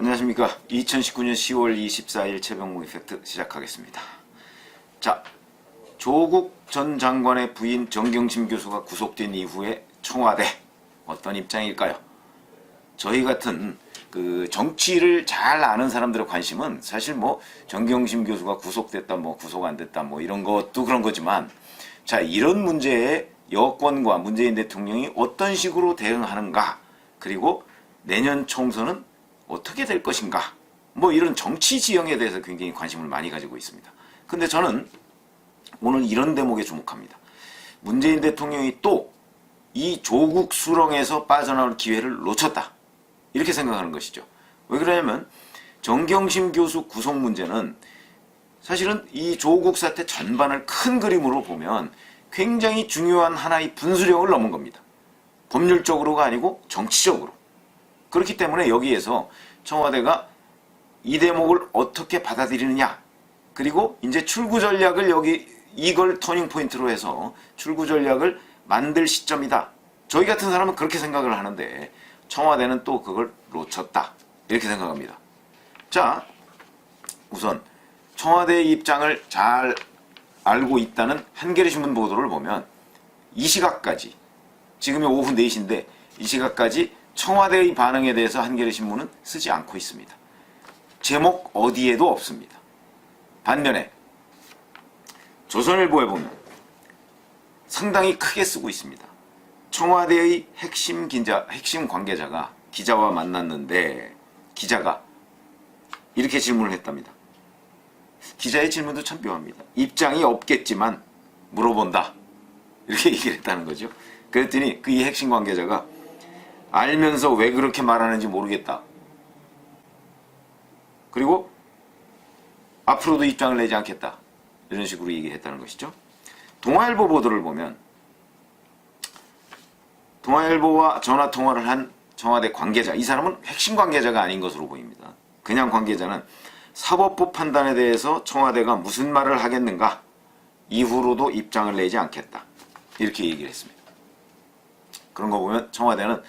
안녕하십니까. 2019년 10월 24일 최병무 이펙트 시작하겠습니다. 자, 조국 전 장관의 부인 정경심 교수가 구속된 이후에 청와대 어떤 입장일까요? 저희 같은 정치를 잘 아는 사람들의 관심은 사실 정경심 교수가 구속됐다 구속 안 됐다 이런 것도 그런 거지만, 자, 이런 문제에 여권과 문재인 대통령이 어떤 식으로 대응하는가, 그리고 내년 총선은 어떻게 될 것인가, 이런 정치 지형에 대해서 굉장히 관심을 많이 가지고 있습니다. 근데 저는 오늘 이런 대목에 주목합니다. 문재인 대통령이 또 이 조국 수렁에서 빠져나올 기회를 놓쳤다, 이렇게 생각하는 것이죠. 왜 그러냐면 정경심 교수 구속 문제는 사실은 이 조국 사태 전반을 큰 그림으로 보면 굉장히 중요한 하나의 분수령을 넘은 겁니다. 법률적으로가 아니고 정치적으로. 그렇기 때문에 여기에서 청와대가 이 대목을 어떻게 받아들이느냐, 그리고 이제 출구 전략을 이걸 터닝 포인트로 해서 출구 전략을 만들 시점이다. 저희 같은 사람은 그렇게 생각을 하는데 청와대는 또 그걸 놓쳤다, 이렇게 생각합니다. 자, 우선 청와대의 입장을 잘 알고 있다는 한겨레 신문 보도를 보면 이 시각까지, 지금이 오후 4시인데 이 시각까지 청와대의 반응에 대해서 한겨레 신문은 쓰지 않고 있습니다. 제목 어디에도 없습니다. 반면에 조선일보에 보면 상당히 크게 쓰고 있습니다. 청와대의 핵심 관계자가 기자와 만났는데 기자가 이렇게 질문을 했답니다. 기자의 질문도 참 묘합니다. 입장이 없겠지만 물어본다, 이렇게 얘기를 했다는 거죠. 그랬더니 이 핵심 관계자가 알면서 왜 그렇게 말하는지 모르겠다, 그리고 앞으로도 입장을 내지 않겠다, 이런 식으로 얘기했다는 것이죠. 동아일보 보도를 보면 동아일보와 전화통화를 한 청와대 관계자, 이 사람은 핵심 관계자가 아닌 것으로 보입니다. 그냥 관계자는 사법부 판단에 대해서 청와대가 무슨 말을 하겠는가, 이후로도 입장을 내지 않겠다, 이렇게 얘기를 했습니다. 그런 거 보면 청와대는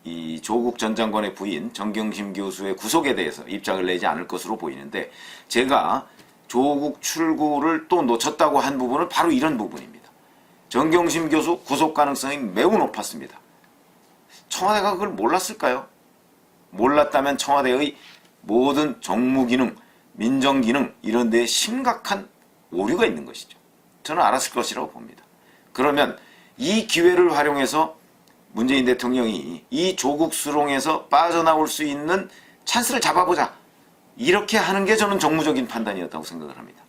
이 조국 전 장관의 부인 정경심 교수의 구속에 대해서 입장을 내지 않을 것으로 보이는데, 제가 조국 출구를 또 놓쳤다고 한 부분은 바로 이런 부분입니다. 정경심 교수 구속 가능성이 매우 높았습니다. 청와대가 그걸 몰랐을까요? 몰랐다면 청와대의 모든 정무기능, 민정기능 이런 데에 심각한 오류가 있는 것이죠. 저는 알았을 것이라고 봅니다. 그러면 이 기회를 활용해서 문재인 대통령이 이 조국 수렁에서 빠져나올 수 있는 찬스를 잡아보자, 이렇게 하는 게 저는 정무적인 판단이었다고 생각을 합니다.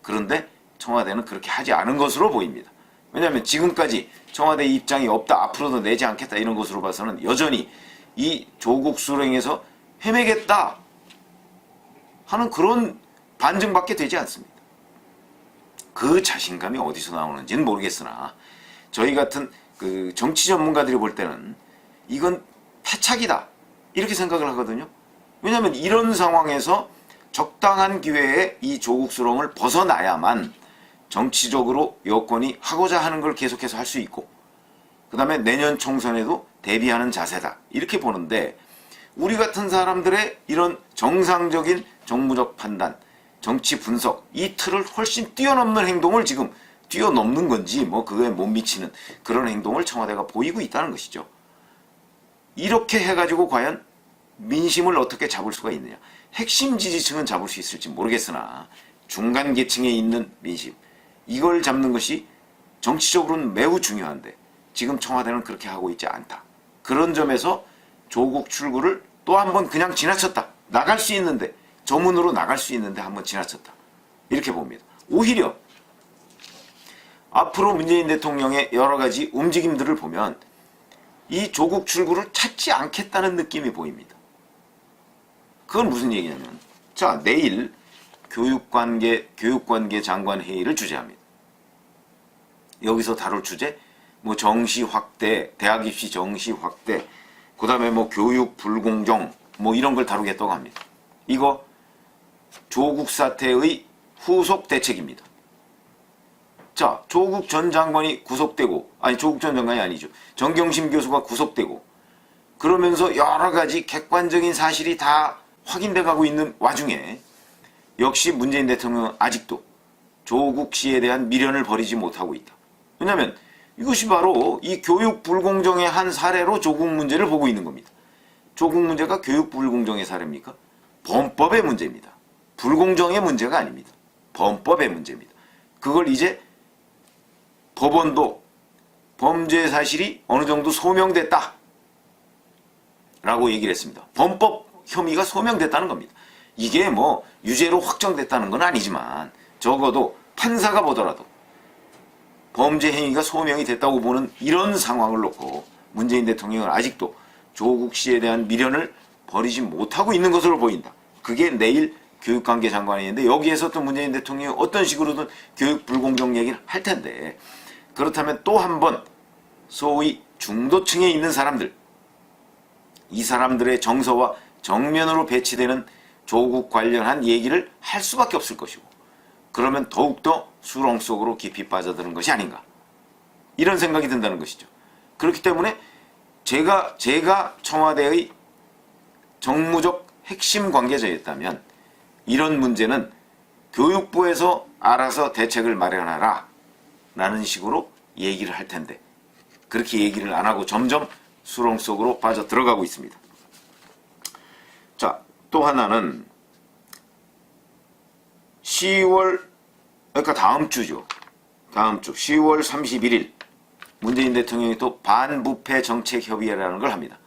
그런데 청와대는 그렇게 하지 않은 것으로 보입니다. 왜냐하면 지금까지 청와대의 입장이 없다, 앞으로도 내지 않겠다, 이런 것으로 봐서는 여전히 이 조국 수렁에서 헤매겠다 하는 그런 반증밖에 되지 않습니다. 그 자신감이 어디서 나오는지는 모르겠으나 저희 같은 정치 전문가들이 볼 때는 이건 패착이다, 이렇게 생각을 하거든요. 왜냐하면 이런 상황에서 적당한 기회에 이 조국 수렁을 벗어나야만 정치적으로 여권이 하고자 하는 걸 계속해서 할 수 있고, 그 다음에 내년 총선에도 대비하는 자세다, 이렇게 보는데, 우리 같은 사람들의 이런 정상적인 정무적 판단, 정치 분석, 이 틀을 훨씬 뛰어넘는 행동을 지금 뛰어넘는 건지 그거에 못 미치는 그런 행동을 청와대가 보이고 있다는 것이죠. 이렇게 해가지고 과연 민심을 어떻게 잡을 수가 있느냐. 핵심 지지층은 잡을 수 있을지 모르겠으나 중간 계층에 있는 민심, 이걸 잡는 것이 정치적으로는 매우 중요한데 지금 청와대는 그렇게 하고 있지 않다. 그런 점에서 조국 출구를 또 한 번 그냥 지나쳤다. 나갈 수 있는데, 저 문으로 나갈 수 있는데 한번 지나쳤다, 이렇게 봅니다. 오히려 앞으로 문재인 대통령의 여러 가지 움직임들을 보면 이 조국 출구를 찾지 않겠다는 느낌이 보입니다. 그건 무슨 얘기냐면, 자, 내일 교육관계 장관 회의를 주재합니다. 여기서 다룰 주제, 정시 확대, 대학 입시 정시 확대, 그 다음에 교육 불공정, 이런 걸 다루겠다고 합니다. 이거 조국 사태의 후속 대책입니다. 자, 조국 전 장관이 구속되고, 조국 전 장관이 아니죠. 정경심 교수가 구속되고, 그러면서 여러 가지 객관적인 사실이 다 확인돼 가고 있는 와중에 역시 문재인 대통령은 아직도 조국 씨에 대한 미련을 버리지 못하고 있다. 왜냐하면 이것이 바로 이 교육 불공정의 한 사례로 조국 문제를 보고 있는 겁니다. 조국 문제가 교육 불공정의 사례입니까? 범법의 문제입니다. 불공정의 문제가 아닙니다. 범법의 문제입니다. 그걸 이제 법원도 범죄 사실이 어느 정도 소명됐다 라고 얘기를 했습니다. 범법 혐의가 소명됐다는 겁니다. 이게 뭐 유죄로 확정됐다는 건 아니지만 적어도 판사가 보더라도 범죄 행위가 소명이 됐다고 보는 이런 상황을 놓고 문재인 대통령은 아직도 조국 씨에 대한 미련을 버리지 못하고 있는 것으로 보인다. 그게 내일 교육관계 장관이 있는데 여기에서 또 문재인 대통령이 어떤 식으로든 교육 불공정 얘기를 할 텐데 그렇다면 또 한 번 소위 중도층에 있는 사람들 이 사람들의 정서와 정면으로 배치되는 조국 관련한 얘기를 할 수밖에 없을 것이고 그러면 더욱더 수렁 속으로 깊이 빠져드는 것이 아닌가 이런 생각이 든다는 것이죠. 그렇기 때문에 제가 청와대의 정무적 핵심 관계자였다면 이런 문제는 교육부에서 알아서 대책을 마련하라 라는 식으로 얘기를 할 텐데 그렇게 얘기를 안 하고 점점 수렁 속으로 빠져 들어가고 있습니다. 자, 또 하나는 10월 그러니까 다음 주죠. 다음 주 10월 31일 문재인 대통령이 또 반부패 정책협의회라는 걸 합니다.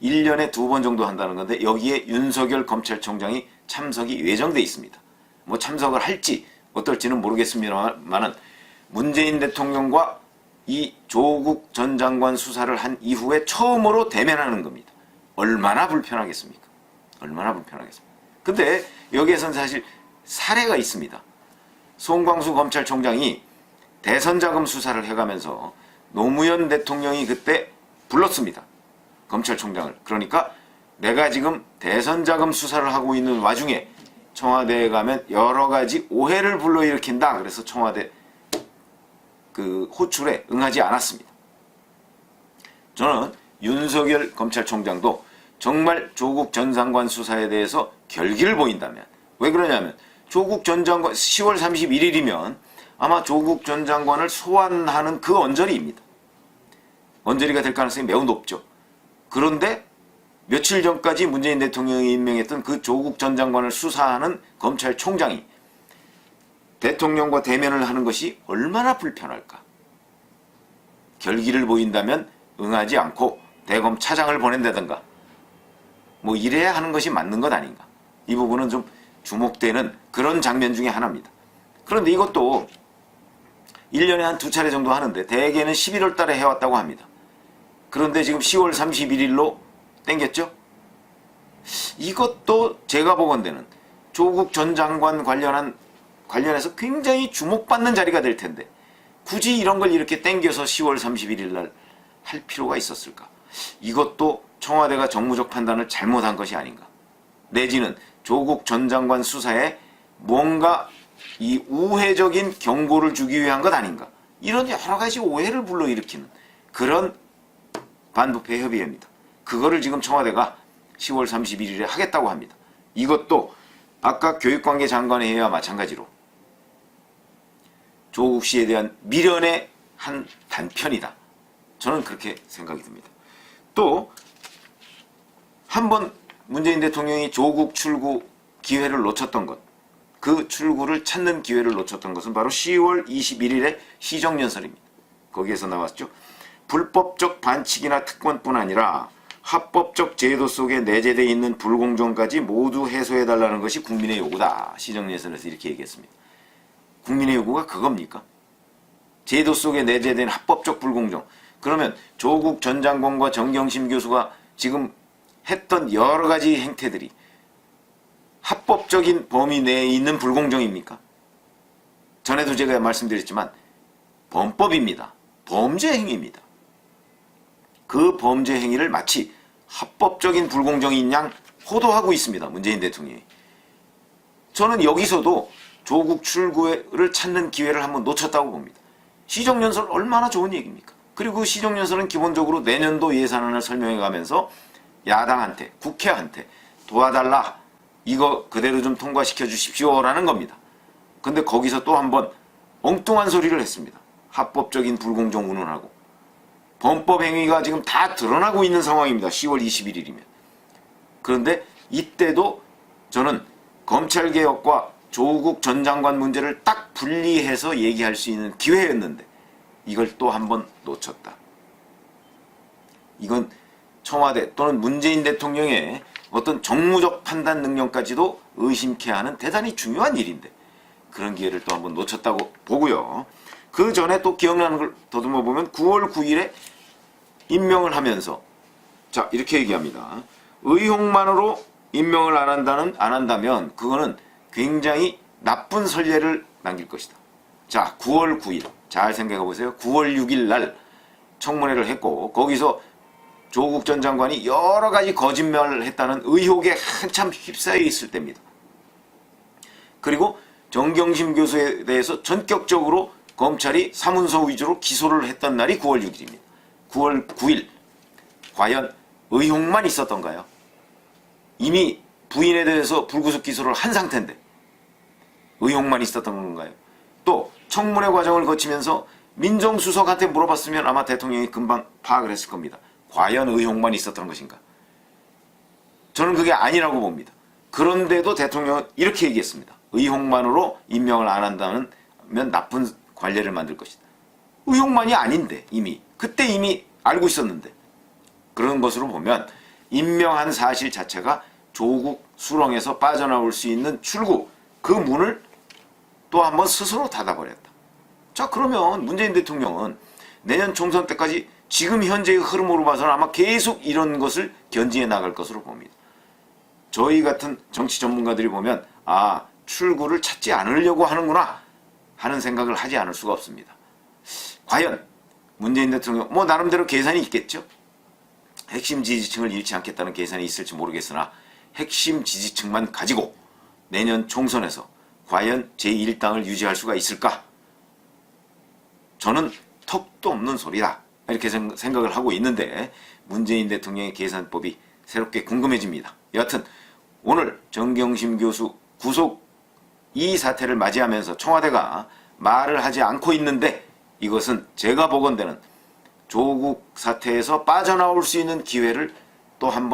1년에 2번 정도 한다는 건데 여기에 윤석열 검찰총장이 참석이 예정돼 있습니다. 뭐 참석을 할지 어떨지는 모르겠습니다만은 문재인 대통령과 이 조국 전 장관 수사를 한 이후에 처음으로 대면하는 겁니다. 얼마나 불편하겠습니까? 얼마나 불편하겠습니까? 근데 여기에선 사실 사례가 있습니다. 송광수 검찰총장이 대선자금 수사를 해가면서 노무현 대통령이 그때 불렀습니다. 검찰총장을. 그러니까 내가 지금 대선자금 수사를 하고 있는 와중에 청와대에 가면 여러 가지 오해를 불러일으킨다. 그래서 청와대 그 호출에 응하지 않았습니다. 저는 윤석열 검찰총장도 정말 조국 전 장관 수사에 대해서 결기를 보인다면 왜 그러냐면 조국 전 장관 10월 31일이면 아마 조국 전 장관을 소환하는 그 언저리입니다. 언저리가 될 가능성이 매우 높죠. 그런데 며칠 전까지 문재인 대통령이 임명했던 그 조국 전 장관을 수사하는 검찰총장이 대통령과 대면을 하는 것이 얼마나 불편할까. 결기를 보인다면 응하지 않고 대검 차장을 보낸다든가 뭐 이래야 하는 것이 맞는 것 아닌가. 이 부분은 좀 주목되는 그런 장면 중에 하나입니다. 그런데 이것도 1년에 한 2차례 정도 하는데 대개는 11월 달에 해왔다고 합니다. 그런데 지금 10월 31일로 땡겼죠? 이것도 제가 보건대는 조국 전 장관 관련해서 굉장히 주목받는 자리가 될 텐데 굳이 이런 걸 이렇게 땡겨서 10월 31일 날 할 필요가 있었을까? 이것도 청와대가 정무적 판단을 잘못한 것이 아닌가? 내지는 조국 전 장관 수사에 뭔가 이 우회적인 경고를 주기 위한 것 아닌가? 이런 여러 가지 오해를 불러일으키는 그런 반부패 협의회입니다. 그거를 지금 청와대가 10월 31일에 하겠다고 합니다. 이것도 아까 교육관계 장관의 회의와 마찬가지로 조국 씨에 대한 미련의 한 단편이다. 저는 그렇게 생각이 듭니다. 또 한 번 문재인 대통령이 조국 출구 기회를 놓쳤던 것, 그 출구를 찾는 기회를 놓쳤던 것은 바로 10월 21일의 시정연설입니다. 거기에서 나왔죠. 불법적 반칙이나 특권뿐 아니라 합법적 제도 속에 내재되어 있는 불공정까지 모두 해소해달라는 것이 국민의 요구다. 시정연설에서 이렇게 얘기했습니다. 국민의 요구가 그겁니까? 제도 속에 내재된 합법적 불공정. 그러면 조국 전 장관과 정경심 교수가 지금 했던 여러 가지 행태들이 합법적인 범위 내에 있는 불공정입니까? 전에도 제가 말씀드렸지만 범법입니다. 범죄 행위입니다. 그 범죄 행위를 마치 합법적인 불공정인 양 호도하고 있습니다. 문재인 대통령이. 저는 여기서도 조국 출구를 찾는 기회를 한번 놓쳤다고 봅니다. 시정연설 얼마나 좋은 얘기입니까? 그리고 시정연설은 기본적으로 내년도 예산안을 설명해가면서 야당한테, 국회한테 도와달라 이거 그대로 좀 통과시켜 주십시오라는 겁니다. 근데 거기서 또 한번 엉뚱한 소리를 했습니다. 합법적인 불공정 운운하고 범법 행위가 지금 다 드러나고 있는 상황입니다. 10월 21일이면. 그런데 이때도 저는 검찰개혁과 조국 전 장관 문제를 딱 분리해서 얘기할 수 있는 기회였는데 이걸 또 한번 놓쳤다. 이건 청와대 또는 문재인 대통령의 어떤 정무적 판단 능력까지도 의심케 하는 대단히 중요한 일인데 그런 기회를 또 한번 놓쳤다고 보고요. 그 전에 또 기억나는 걸 더듬어 보면 9월 9일에 임명을 하면서 자 이렇게 얘기합니다. 의혹만으로 임명을 안 한다면 그거는 굉장히 나쁜 선례를 남길 것이다. 자 9월 9일 잘 생각해 보세요. 9월 6일 날 청문회를 했고 거기서 조국 전 장관이 여러 가지 거짓말을 했다는 의혹에 한참 휩싸여 있을 때입니다. 그리고 정경심 교수에 대해서 전격적으로 검찰이 사문서 위주로 기소를 했던 날이 9월 6일입니다. 9월 9일 과연 의혹만 있었던가요? 이미 부인에 대해서 불구속 기소를 한 상태인데 의혹만 있었던 건가요? 또 청문회 과정을 거치면서 민정수석한테 물어봤으면 아마 대통령이 금방 파악을 했을 겁니다. 과연 의혹만 있었던 것인가? 저는 그게 아니라고 봅니다. 그런데도 대통령은 이렇게 얘기했습니다. 의혹만으로 임명을 안 한다면 나쁜 관례를 만들 것이다. 의혹만이 아닌데 그때 이미 알고 있었는데 그런 것으로 보면 임명한 사실 자체가 조국 수렁에서 빠져나올 수 있는 출구 그 문을 또 한번 스스로 닫아버렸다. 자 그러면 문재인 대통령은 내년 총선 때까지 지금 현재의 흐름으로 봐서는 아마 계속 이런 것을 견지해 나갈 것으로 봅니다. 저희 같은 정치 전문가들이 보면 출구를 찾지 않으려고 하는구나 하는 생각을 하지 않을 수가 없습니다. 과연 문재인 대통령 나름대로 계산이 있겠죠. 핵심 지지층을 잃지 않겠다는 계산이 있을지 모르겠으나 핵심 지지층만 가지고 내년 총선에서 과연 제1당을 유지할 수가 있을까? 저는 턱도 없는 소리다 이렇게 생각을 하고 있는데 문재인 대통령의 계산법이 새롭게 궁금해집니다. 여하튼 오늘 정경심 교수 구속 이 사태를 맞이하면서 청와대가 말을 하지 않고 있는데 이것은 제가 보건대는 조국 사태에서 빠져나올 수 있는 기회를 또 한 번